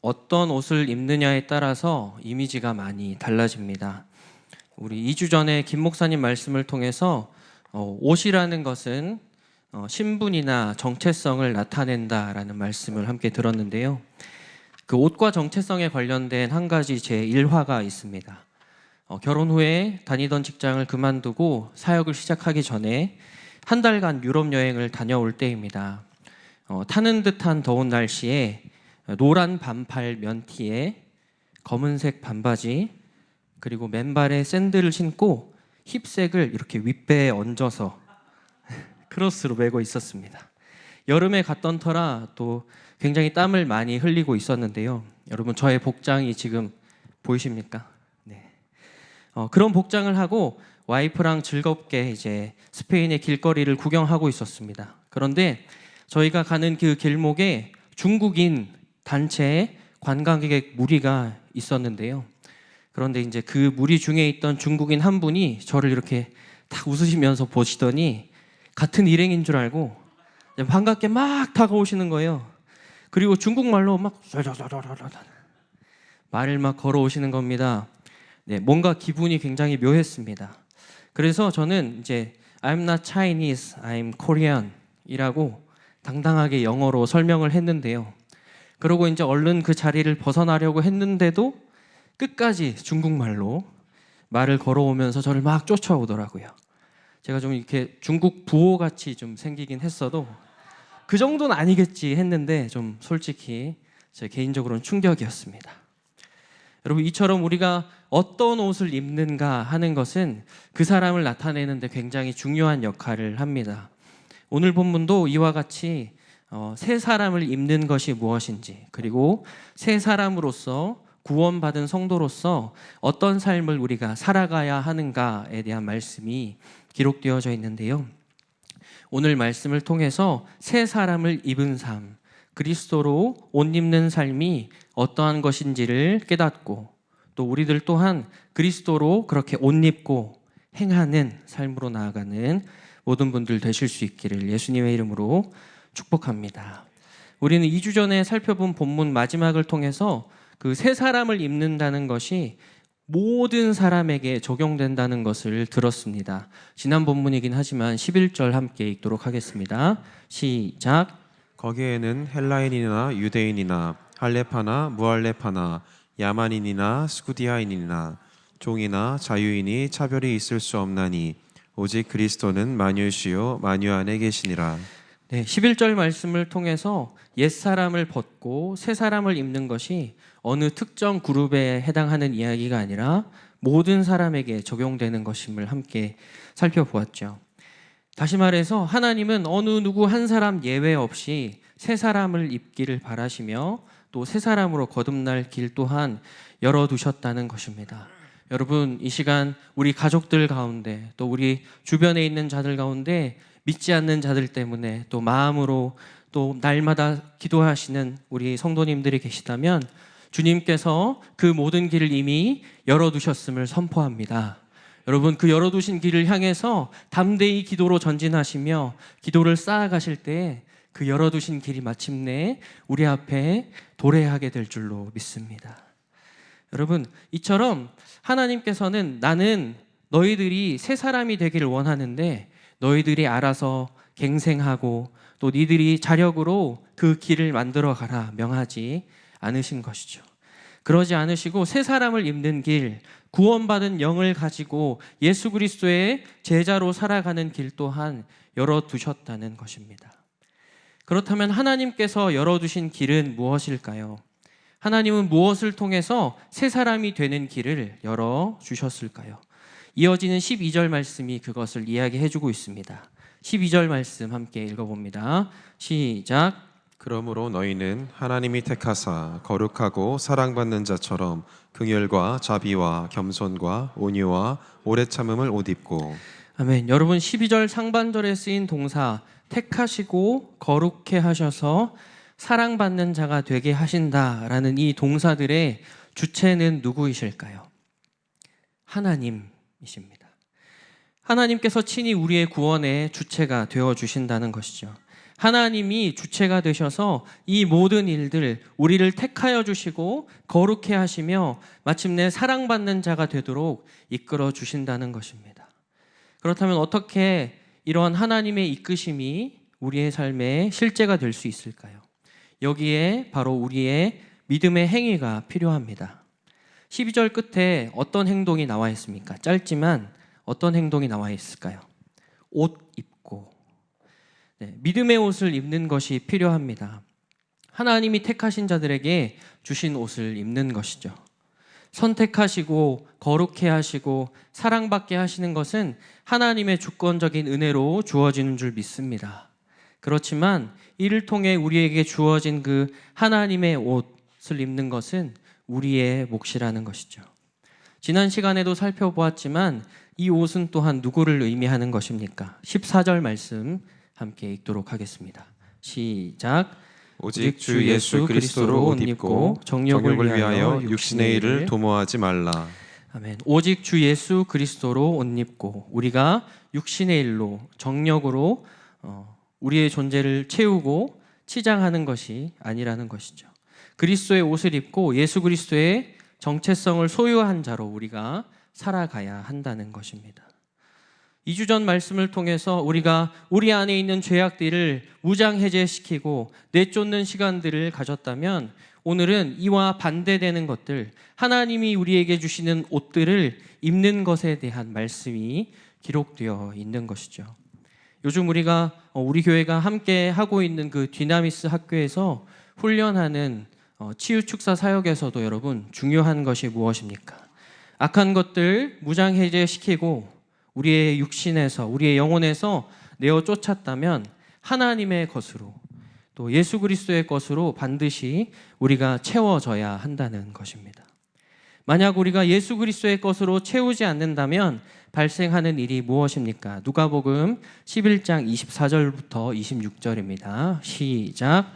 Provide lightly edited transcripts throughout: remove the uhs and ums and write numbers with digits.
어떤 옷을 입느냐에 따라서 이미지가 많이 달라집니다. 우리 2주 전에 김 목사님 말씀을 통해서 옷이라는 것은 신분이나 정체성을 나타낸다라는 말씀을 함께 들었는데요. 그 옷과 정체성에 관련된 한 가지 제 일화가 있습니다. 결혼 후에 다니던 직장을 그만두고 사역을 시작하기 전에 한 달간 유럽 여행을 다녀올 때입니다. 타는 듯한 더운 날씨에 노란 반팔 면티에 검은색 반바지 그리고 맨발에 샌들을 신고 힙색을 이렇게 윗배에 얹어서 크로스로 메고 있었습니다. 여름에 갔던 터라 또 굉장히 땀을 많이 흘리고 있었는데요. 여러분 저의 복장이 지금 보이십니까? 네. 그런 복장을 하고 와이프랑 즐겁게 이제 스페인의 길거리를 구경하고 있었습니다. 그런데 저희가 가는 그 길목에 중국인 단체의 관광객 무리가 있었는데요. 그런데 이제 그 무리 중에 있던 중국인 한 분이 저를 이렇게 딱 웃으시면서 보시더니 같은 일행인 줄 알고 반갑게 막 다가오시는 거예요. 그리고 중국말로 막 말을 막 걸어오시는 겁니다. 네, 뭔가 기분이 굉장히 묘했습니다. 그래서 저는 이제 I'm not Chinese, I'm Korean 이라고 당당하게 영어로 설명을 했는데요. 그러고 이제 얼른 그 자리를 벗어나려고 했는데도 끝까지 중국말로 말을 걸어오면서 저를 막 쫓아오더라고요. 제가 좀 이렇게 중국 부호같이 좀 생기긴 했어도 그 정도는 아니겠지 했는데 좀 솔직히 제 개인적으로는 충격이었습니다. 여러분 이처럼 우리가 어떤 옷을 입는가 하는 것은 그 사람을 나타내는 데 굉장히 중요한 역할을 합니다. 오늘 본문도 이와 같이 새 사람을 입는 것이 무엇인지 그리고 새 사람으로서 구원받은 성도로서 어떤 삶을 우리가 살아가야 하는가에 대한 말씀이 기록되어져 있는데요. 오늘 말씀을 통해서 새 사람을 입은 삶, 그리스도로 옷 입는 삶이 어떠한 것인지를 깨닫고 또 우리들 또한 그리스도로 그렇게 옷 입고 행하는 삶으로 나아가는 모든 분들 되실 수 있기를 예수님의 이름으로 축복합니다. 우리는 2주 전에 살펴본 본문 마지막을 통해서 그 새 사람을 입는다는 것이 모든 사람에게 적용된다는 것을 들었습니다. 지난 본문이긴 하지만 11절 함께 읽도록 하겠습니다. 시작. 거기에는 헬라인이나 유대인이나 할레파나 무할레파나 야만인이나 스쿠디아인이나 종이나 자유인이 차별이 있을 수 없나니 오직 그리스도는 만유시요 만유 안에 계시니라. 네, 11절 말씀을 통해서 옛사람을 벗고 새사람을 입는 것이 어느 특정 그룹에 해당하는 이야기가 아니라 모든 사람에게 적용되는 것임을 함께 살펴보았죠. 다시 말해서 하나님은 어느 누구 한 사람 예외 없이 새 사람을 입기를 바라시며 또 새 사람으로 거듭날 길 또한 열어두셨다는 것입니다. 여러분 이 시간 우리 가족들 가운데 또 우리 주변에 있는 자들 가운데 믿지 않는 자들 때문에 또 마음으로 또 날마다 기도하시는 우리 성도님들이 계시다면 주님께서 그 모든 길을 이미 열어두셨음을 선포합니다. 여러분 그 열어두신 길을 향해서 담대히 기도로 전진하시며 기도를 쌓아가실 때 그 열어두신 길이 마침내 우리 앞에 도래하게 될 줄로 믿습니다. 여러분 이처럼 하나님께서는 나는 너희들이 새 사람이 되기를 원하는데 너희들이 알아서 갱생하고 또 니들이 자력으로 그 길을 만들어 가라 명하지 않으신 것이죠. 그러지 않으시고 새 사람을 입는 길, 구원받은 영을 가지고 예수 그리스도의 제자로 살아가는 길 또한 열어두셨다는 것입니다. 그렇다면 하나님께서 열어두신 길은 무엇일까요? 하나님은 무엇을 통해서 새 사람이 되는 길을 열어주셨을까요? 이어지는 12절 말씀이 그것을 이야기해주고 있습니다. 12절 말씀 함께 읽어봅니다. 시작. 그러므로 너희는 하나님이 택하사 거룩하고 사랑받는 자처럼 긍휼과 자비와 겸손과 온유와 오래 참음을 옷 입고. 아멘. 여러분 12절 상반절에 쓰인 동사 택하시고 거룩해 하셔서 사랑받는 자가 되게 하신다라는 이 동사들의 주체는 누구이실까요? 하나님이십니다. 하나님께서 친히 우리의 구원의 주체가 되어 주신다는 것이죠. 하나님이 주체가 되셔서 이 모든 일들 우리를 택하여 주시고 거룩해 하시며 마침내 사랑받는 자가 되도록 이끌어 주신다는 것입니다. 그렇다면 어떻게 이러한 하나님의 이끄심이 우리의 삶에 실제가 될 수 있을까요? 여기에 바로 우리의 믿음의 행위가 필요합니다. 12절 끝에 어떤 행동이 나와 있습니까? 짧지만 어떤 행동이 나와 있을까요? 옷 입고, 믿음의 옷을 입는 것이 필요합니다. 하나님이 택하신 자들에게 주신 옷을 입는 것이죠. 선택하시고 거룩해 하시고 사랑받게 하시는 것은 하나님의 주권적인 은혜로 주어지는 줄 믿습니다. 그렇지만 이를 통해 우리에게 주어진 그 하나님의 옷을 입는 것은 우리의 몫이라는 것이죠. 지난 시간에도 살펴보았지만 이 옷은 또한 누구를 의미하는 것입니까? 14절 말씀 함께 읽도록 하겠습니다. 시작. 오직 주 예수 그리스도로 옷 입고 정욕을 위하여 육신의 일을 도모하지 말라. 아멘. 오직 주 예수 그리스도로 옷 입고 우리가 육신의 일로 정욕으로 우리의 존재를 채우고 치장하는 것이 아니라는 것이죠. 그리스도의 옷을 입고 예수 그리스도의 정체성을 소유한 자로 우리가 살아가야 한다는 것입니다. 2주 전 말씀을 통해서 우리가 우리 안에 있는 죄악들을 무장해제시키고 내쫓는 시간들을 가졌다면 오늘은 이와 반대되는 것들, 하나님이 우리에게 주시는 옷들을 입는 것에 대한 말씀이 기록되어 있는 것이죠. 요즘 우리 교회가 함께 하고 있는 그 디나미스 학교에서 훈련하는 치유축사 사역에서도 여러분 중요한 것이 무엇입니까? 악한 것들 무장해제시키고 우리의 육신에서 우리의 영혼에서 내어 쫓았다면 하나님의 것으로 또 예수 그리스도의 것으로 반드시 우리가 채워져야 한다는 것입니다. 만약 우리가 예수 그리스도의 것으로 채우지 않는다면 발생하는 일이 무엇입니까? 누가복음 11장 24절부터 26절입니다. 시작.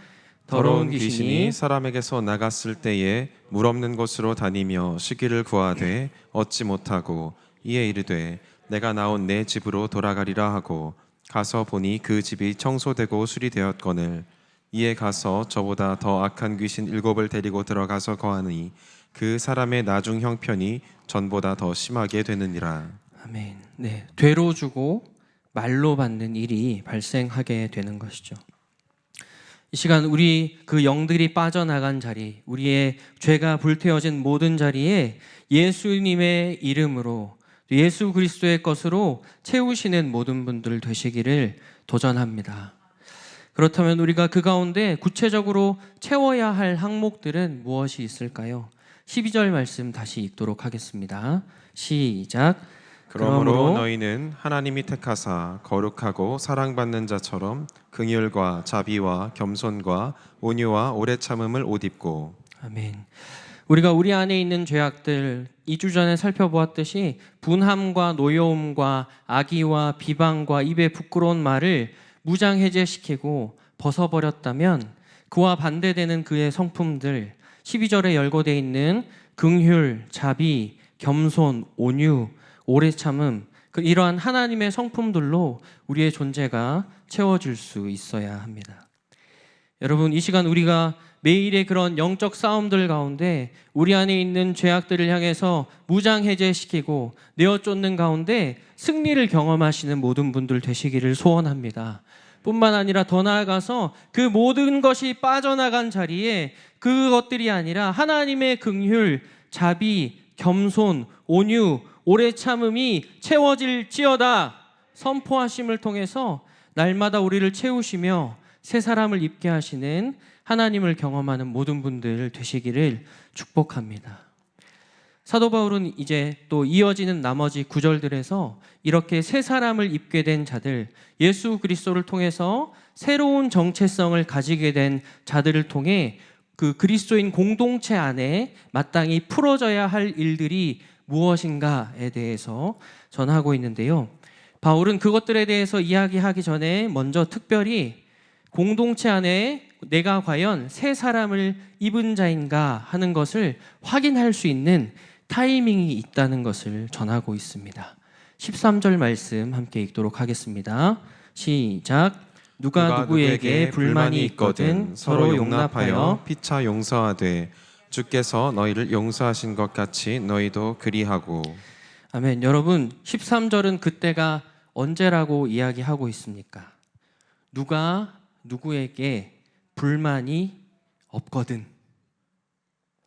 더러운 귀신이 사람에게서 나갔을 때에 물 없는 곳으로 다니며 쉬기를 구하되 얻지 못하고 이에 이르되 내가 나온 내 집으로 돌아가리라 하고 가서 보니 그 집이 청소되고 수리되었거늘 이에 가서 저보다 더 악한 귀신 7을 데리고 들어가서 거하니 그 사람의 나중 형편이 전보다 더 심하게 되느니라. 아멘. 네, 되로 주고 말로 받는 일이 발생하게 되는 것이죠. 이 시간 우리 그 영들이 빠져나간 자리, 우리의 죄가 불태워진 모든 자리에 예수님의 이름으로 예수 그리스도의 것으로 채우시는 모든 분들 되시기를 도전합니다. 그렇다면 우리가 그 가운데 구체적으로 채워야 할 항목들은 무엇이 있을까요? 12절 말씀 다시 읽도록 하겠습니다. 시작. 그러므로 너희는 하나님이 택하사 거룩하고 사랑받는 자처럼 긍휼과 자비와 겸손과 온유와 오래 참음을 옷 입고. 아멘. 우리가 우리 안에 있는 죄악들 2주 전에 살펴보았듯이 분함과 노여움과 악의와 비방과 입의 부끄러운 말을 무장해제시키고 벗어버렸다면 그와 반대되는 그의 성품들 12절에 열거되어 있는 긍휼, 자비, 겸손, 온유, 오래 참음 이러한 하나님의 성품들로 우리의 존재가 채워질 수 있어야 합니다. 여러분 이 시간 우리가 매일의 그런 영적 싸움들 가운데 우리 안에 있는 죄악들을 향해서 무장해제시키고 내어쫓는 가운데 승리를 경험하시는 모든 분들 되시기를 소원합니다. 뿐만 아니라 더 나아가서 그 모든 것이 빠져나간 자리에 그것들이 아니라 하나님의 긍휼, 자비, 겸손, 온유, 오래 참음이 채워질지어다 선포하심을 통해서 날마다 우리를 채우시며 새 사람을 입게 하시는 하나님을 경험하는 모든 분들 되시기를 축복합니다. 사도 바울은 이제 또 이어지는 나머지 구절들에서 이렇게 새 사람을 입게 된 자들, 예수 그리스도를 통해서 새로운 정체성을 가지게 된 자들을 통해 그 그리스도인 공동체 안에 마땅히 풀어져야 할 일들이 무엇인가에 대해서 전하고 있는데요. 바울은 그것들에 대해서 이야기하기 전에 먼저 특별히 공동체 안에 내가 과연 새 사람을 입은 자인가 하는 것을 확인할 수 있는 타이밍이 있다는 것을 전하고 있습니다. 13절 말씀 함께 읽도록 하겠습니다. 시작. 누가 누구에게 불만이 있거든 서로 용납하여 피차 용서하되 주께서 너희를 용서하신 것 같이 너희도 그리하고. 아멘. 여러분 13절은 그때가 언제라고 이야기하고 있습니까? 누가 누구에게 불만이 없거든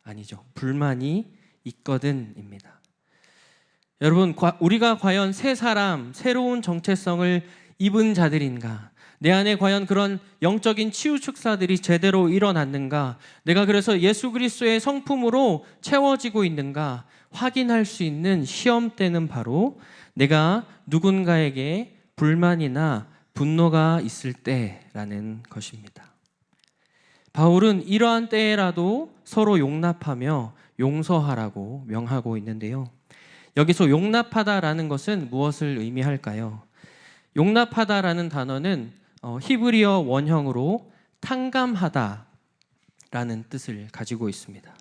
아니죠. 불만이 있거든입니다. 여러분 우리가 과연 새 사람, 새로운 정체성을 입은 자들인가? 내 안에 과연 그런 영적인 치유 축사들이 제대로 일어났는가? 내가 그래서 예수 그리스도의 성품으로 채워지고 있는가? 확인할 수 있는 시험대는 바로 내가 누군가에게 불만이나 분노가 있을 때라는 것입니다. 바울은 이러한 때라도 서로 용납하며 용서하라고 명하고 있는데요. 여기서 용납하다라는 것은 무엇을 의미할까요? 용납하다라는 단어는 히브리어 원형으로 탕감하다라는 뜻을 가지고 있습니다.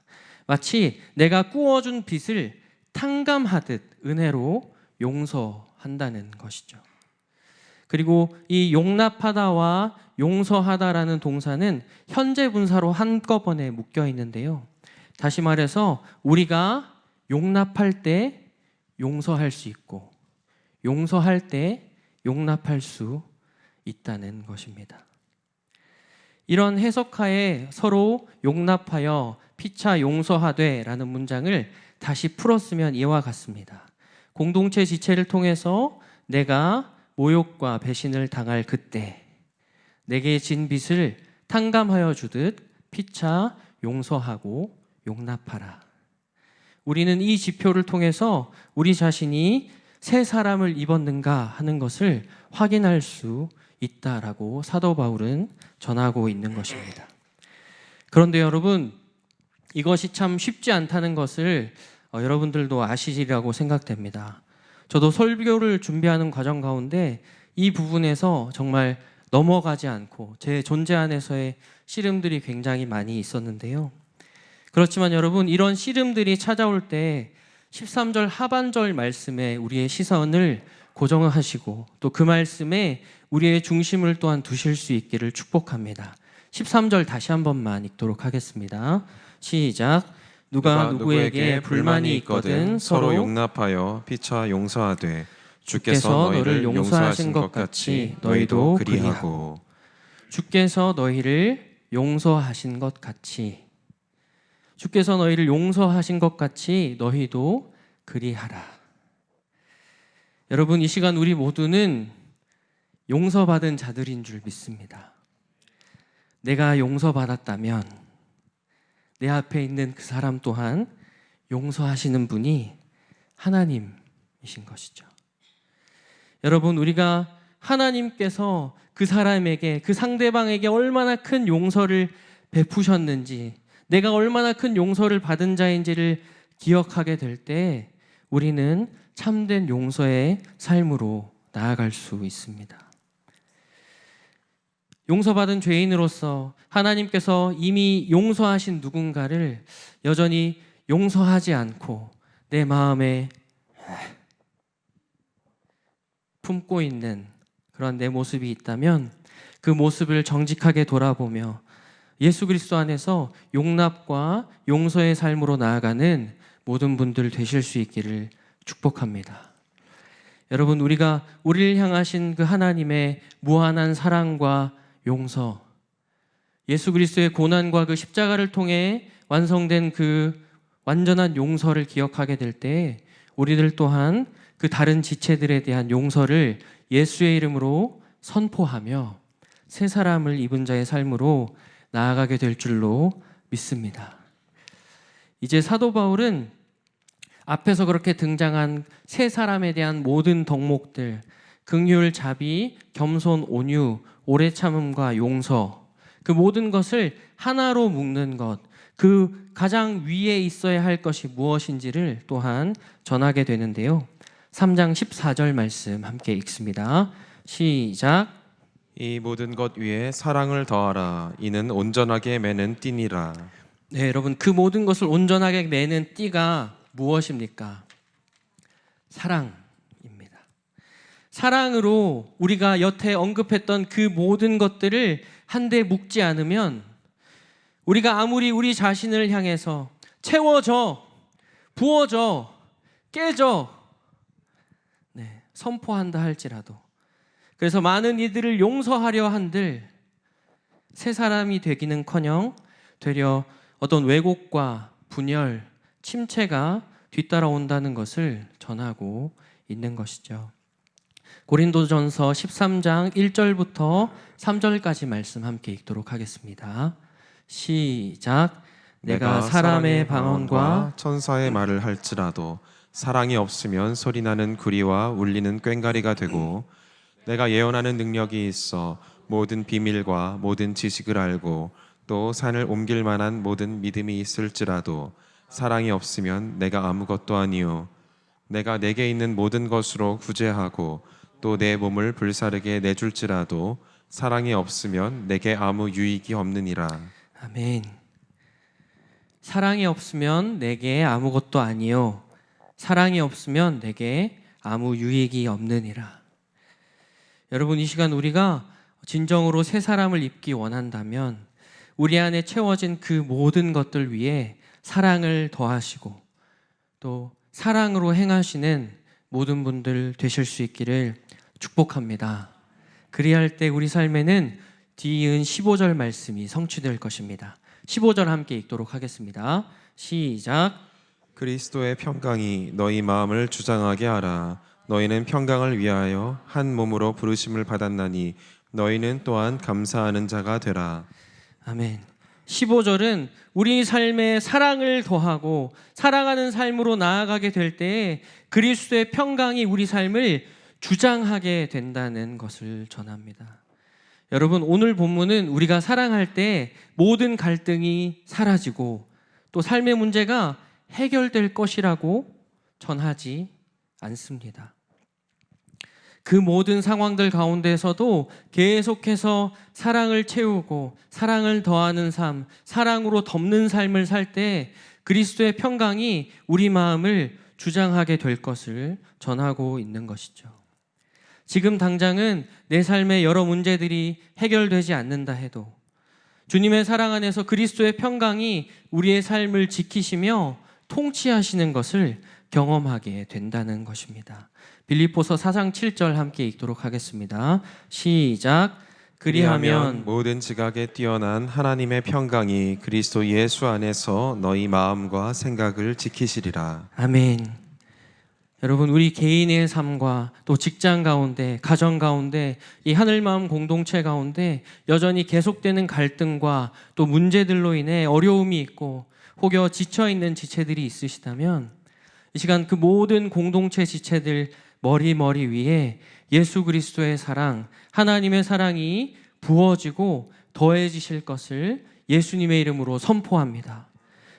마치 내가 구워준 빚을 탕감하듯 은혜로 용서한다는 것이죠. 그리고 이 용납하다와 용서하다라는 동사는 현재 분사로 한꺼번에 묶여 있는데요. 다시 말해서 우리가 용납할 때 용서할 수 있고 용서할 때 용납할 수 있다는 것입니다. 이런 해석하에 서로 용납하여 피차 용서하되 라는 문장을 다시 풀었으면 이와 같습니다. 공동체 지체를 통해서 내가 모욕과 배신을 당할 그때 내게 진 빚을 탕감하여 주듯 피차 용서하고 용납하라. 우리는 이 지표를 통해서 우리 자신이 새 사람을 입었는가 하는 것을 확인할 수 있다라고 사도 바울은 전하고 있는 것입니다. 그런데 여러분 이것이 참 쉽지 않다는 것을 여러분들도 아시리라고 생각됩니다. 저도 설교를 준비하는 과정 가운데 이 부분에서 정말 넘어가지 않고 제 존재 안에서의 씨름들이 굉장히 많이 있었는데요. 그렇지만 여러분 이런 씨름들이 찾아올 때 13절 하반절 말씀에 우리의 시선을 고정하시고 또 그 말씀에 우리의 중심을 또한 두실 수 있기를 축복합니다. 13절 다시 한 번만 읽도록 하겠습니다. 시작. 누가 누구에게 불만이 있거든 서로 용납하여 피차 용서하되 주께서 너희를 용서하신 것 같이 너희도 그리하고. 주께서 너희를 용서하신 것 같이 주께서 너희를 용서하신 것 같이 너희도 그리하라. 여러분 이 시간 우리 모두는 용서받은 자들인 줄 믿습니다. 내가 용서받았다면 내 앞에 있는 그 사람 또한 용서하시는 분이 하나님이신 것이죠. 여러분 우리가 하나님께서 그 사람에게 그 상대방에게 얼마나 큰 용서를 베푸셨는지 내가 얼마나 큰 용서를 받은 자인지를 기억하게 될 때 우리는 참된 용서의 삶으로 나아갈 수 있습니다. 용서받은 죄인으로서 하나님께서 이미 용서하신 누군가를 여전히 용서하지 않고 내 마음에 품고 있는 그런 내 모습이 있다면 그 모습을 정직하게 돌아보며 예수 그리스도 안에서 용납과 용서의 삶으로 나아가는 모든 분들 되실 수 있기를 축복합니다. 여러분 우리가 우리를 향하신 그 하나님의 무한한 사랑과 용서, 예수 그리스도의 고난과 그 십자가를 통해 완성된 그 완전한 용서를 기억하게 될 때 우리들 또한 그 다른 지체들에 대한 용서를 예수의 이름으로 선포하며 새 사람을 입은 자의 삶으로 나아가게 될 줄로 믿습니다. 이제 사도 바울은 앞에서 그렇게 등장한 새 사람에 대한 모든 덕목들, 긍휼, 자비, 겸손, 온유, 오래 참음과 용서, 그 모든 것을 하나로 묶는 것, 그 가장 위에 있어야 할 것이 무엇인지를 또한 전하게 되는데요. 3장 14절 말씀 함께 읽습니다. 시작. 이 모든 것 위에 사랑을 더하라. 이는 온전하게 매는 띠니라. 네, 여러분 그 모든 것을 온전하게 매는 띠가 무엇입니까? 사랑입니다. 사랑으로 우리가 여태 언급했던 그 모든 것들을 한데 묶지 않으면 우리가 아무리 우리 자신을 향해서 채워져, 부어져, 깨져 선포한다 할지라도, 그래서 많은 이들을 용서하려 한들 새 사람이 되기는커녕 되려 어떤 왜곡과 분열, 침체가 뒤따라온다는 것을 전하고 있는 것이죠. 고린도전서 13장 1절부터 3절까지 말씀 함께 읽도록 하겠습니다. 시작. 내가 사람의 방언과 천사의 말을 할지라도 사랑이 없으면 소리나는 구리와 울리는 꽹과리가 되고, 내가 예언하는 능력이 있어 모든 비밀과 모든 지식을 알고 또 산을 옮길 만한 모든 믿음이 있을지라도 사랑이 없으면 내가 아무것도 아니요. 내가 내게 있는 모든 것으로 구제하고 또 내 몸을 불사르게 내줄지라도 사랑이 없으면 내게 아무 유익이 없느니라. 아멘. 사랑이 없으면 내게 아무것도 아니요. 사랑이 없으면 내게 아무 유익이 없느니라. 여러분, 이 시간 우리가 진정으로 새 사람을 입기 원한다면 우리 안에 채워진 그 모든 것들 위에 사랑을 더하시고 또 사랑으로 행하시는 모든 분들 되실 수 있기를 축복합니다. 그리할 때 우리 삶에는 뒤이은 15절 말씀이 성취될 것입니다. 15절 함께 읽도록 하겠습니다. 시작. 그리스도의 평강이 너희 마음을 주장하게 하라. 너희는 평강을 위하여 한 몸으로 부르심을 받았나니 너희는 또한 감사하는 자가 되라. 아멘. 15절은 우리 삶에 사랑을 더하고 사랑하는 삶으로 나아가게 될 때에 그리스도의 평강이 우리 삶을 주장하게 된다는 것을 전합니다. 여러분, 오늘 본문은 우리가 사랑할 때 모든 갈등이 사라지고 또 삶의 문제가 해결될 것이라고 전하지 않습니다. 그 모든 상황들 가운데서도 계속해서 사랑을 채우고 사랑을 더하는 삶, 사랑으로 덮는 삶을 살 때 그리스도의 평강이 우리 마음을 주장하게 될 것을 전하고 있는 것이죠. 지금 당장은 내 삶의 여러 문제들이 해결되지 않는다 해도 주님의 사랑 안에서 그리스도의 평강이 우리의 삶을 지키시며 통치하시는 것을 경험하게 된다는 것입니다. 빌립보서 4장 7절 함께 읽도록 하겠습니다. 시작. 그리하면 모든 지각에 뛰어난 하나님의 평강이 그리스도 예수 안에서 너희 마음과 생각을 지키시리라. 아멘. 여러분, 우리 개인의 삶과 또 직장 가운데, 가정 가운데, 이 하늘마음 공동체 가운데 여전히 계속되는 갈등과 또 문제들로 인해 어려움이 있고 혹여 지쳐있는 지체들이 있으시다면 이 시간 그 모든 공동체 지체들 머리 위에 예수 그리스도의 사랑, 하나님의 사랑이 부어지고 더해지실 것을 예수님의 이름으로 선포합니다.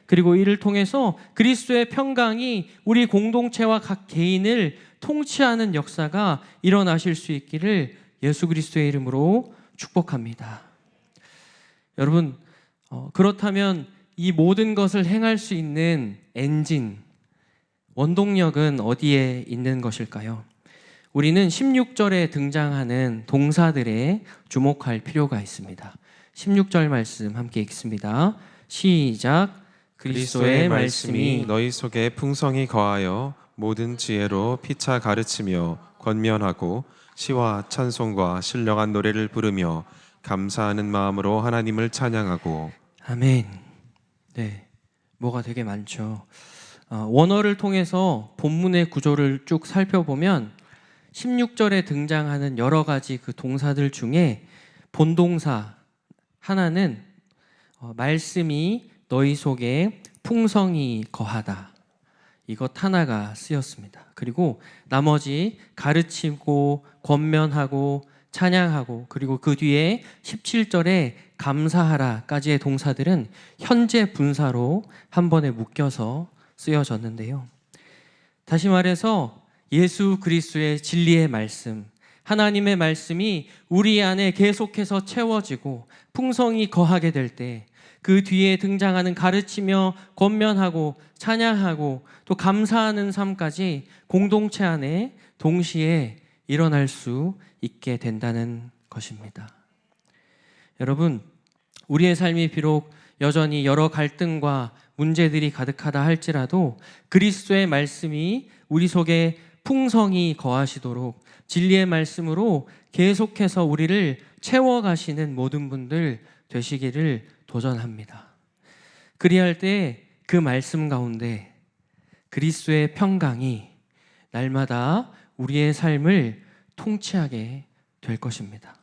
그리고 이를 통해서 그리스도의 평강이 우리 공동체와 각 개인을 통치하는 역사가 일어나실 수 있기를 예수 그리스도의 이름으로 축복합니다. 여러분, 그렇다면 이 모든 것을 행할 수 있는 엔진, 원동력은 어디에 있는 것일까요? 우리는 16절에 등장하는 동사들에 주목할 필요가 있습니다. 16절 말씀 함께 읽습니다. 시작. 그리스도의 말씀이 너희 속에 풍성히 거하여 모든 지혜로 피차 가르치며 권면하고 시와 찬송과 신령한 노래를 부르며 감사하는 마음으로 하나님을 찬양하고. 아멘. 네, 뭐가 되게 많죠. 원어를 통해서 본문의 구조를 쭉 살펴보면 16절에 등장하는 여러 가지 그 동사들 중에 본동사 하나는 말씀이 너희 속에 풍성히 거하다, 이것 하나가 쓰였습니다. 그리고 나머지 가르치고 권면하고 찬양하고 그리고 그 뒤에 17절에 감사하라까지의 동사들은 현재 분사로 한 번에 묶여서 쓰여졌는데요. 다시 말해서 예수 그리스도의 진리의 말씀, 하나님의 말씀이 우리 안에 계속해서 채워지고 풍성히 거하게 될 때 그 뒤에 등장하는 가르치며 권면하고 찬양하고 또 감사하는 삶까지 공동체 안에 동시에 일어날 수 있게 된다는 것입니다. 여러분, 우리의 삶이 비록 여전히 여러 갈등과 문제들이 가득하다 할지라도 그리스도의 말씀이 우리 속에 풍성히 거하시도록 진리의 말씀으로 계속해서 우리를 채워가시는 모든 분들 되시기를 도전합니다. 그리할 때 그 말씀 가운데 그리스도의 평강이 날마다 우리의 삶을 통치하게 될 것입니다.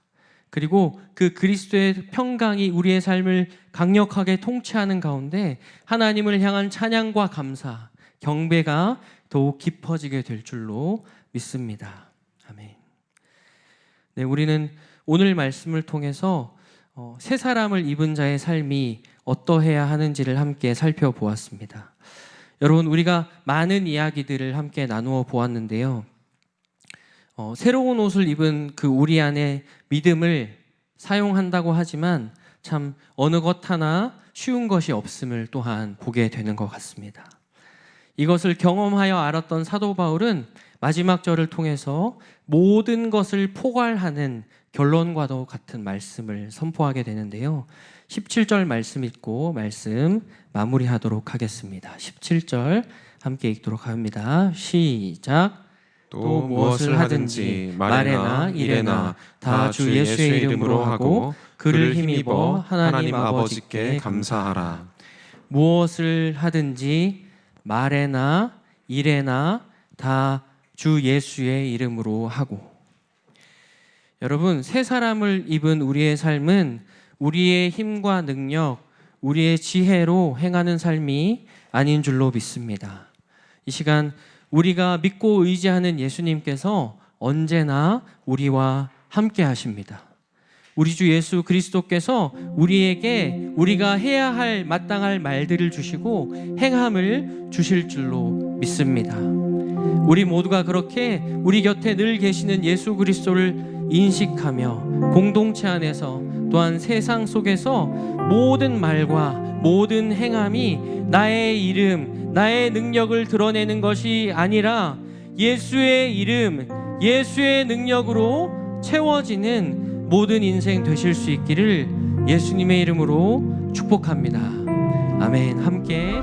그리고 그 그리스도의 평강이 우리의 삶을 강력하게 통치하는 가운데 하나님을 향한 찬양과 감사, 경배가 더욱 깊어지게 될 줄로 믿습니다. 아멘. 네, 우리는 오늘 말씀을 통해서 새 사람을 입은 자의 삶이 어떠해야 하는지를 함께 살펴보았습니다. 여러분, 우리가 많은 이야기들을 함께 나누어 보았는데요. 새로운 옷을 입은 그 우리 안에 믿음을 사용한다고 하지만 참 어느 것 하나 쉬운 것이 없음을 또한 보게 되는 것 같습니다. 이것을 경험하여 알았던 사도 바울은 마지막 절을 통해서 모든 것을 포괄하는 결론과도 같은 말씀을 선포하게 되는데요. 17절 말씀 읽고 말씀 마무리하도록 하겠습니다. 17절 함께 읽도록 합니다. 시작. 또 무엇을 하든지 말에나 일에나 다 주 예수의 이름으로 하고 그를 힘입어 하나님 아버지께 감사하라. 무엇을 하든지 말에나 일에나 다 주 예수의 이름으로 하고. 여러분, 새 사람을 입은 우리의 삶은 우리의 힘과 능력, 우리의 지혜로 행하는 삶이 아닌 줄로 믿습니다. 이 시간 우리가 믿고 의지하는 예수님께서 언제나 우리와 함께 하십니다. 우리 주 예수 그리스도께서 우리에게 우리가 해야 할 마땅할 말들을 주시고 행함을 주실 줄로 믿습니다. 우리 모두가 그렇게 우리 곁에 늘 계시는 예수 그리스도를 인식하며 공동체 안에서 또한 세상 속에서 모든 말과 모든 행함이 나의 이름, 나의 능력을 드러내는 것이 아니라 예수의 이름, 예수의 능력으로 채워지는 모든 인생 되실 수 있기를 예수님의 이름으로 축복합니다. 아멘. 함께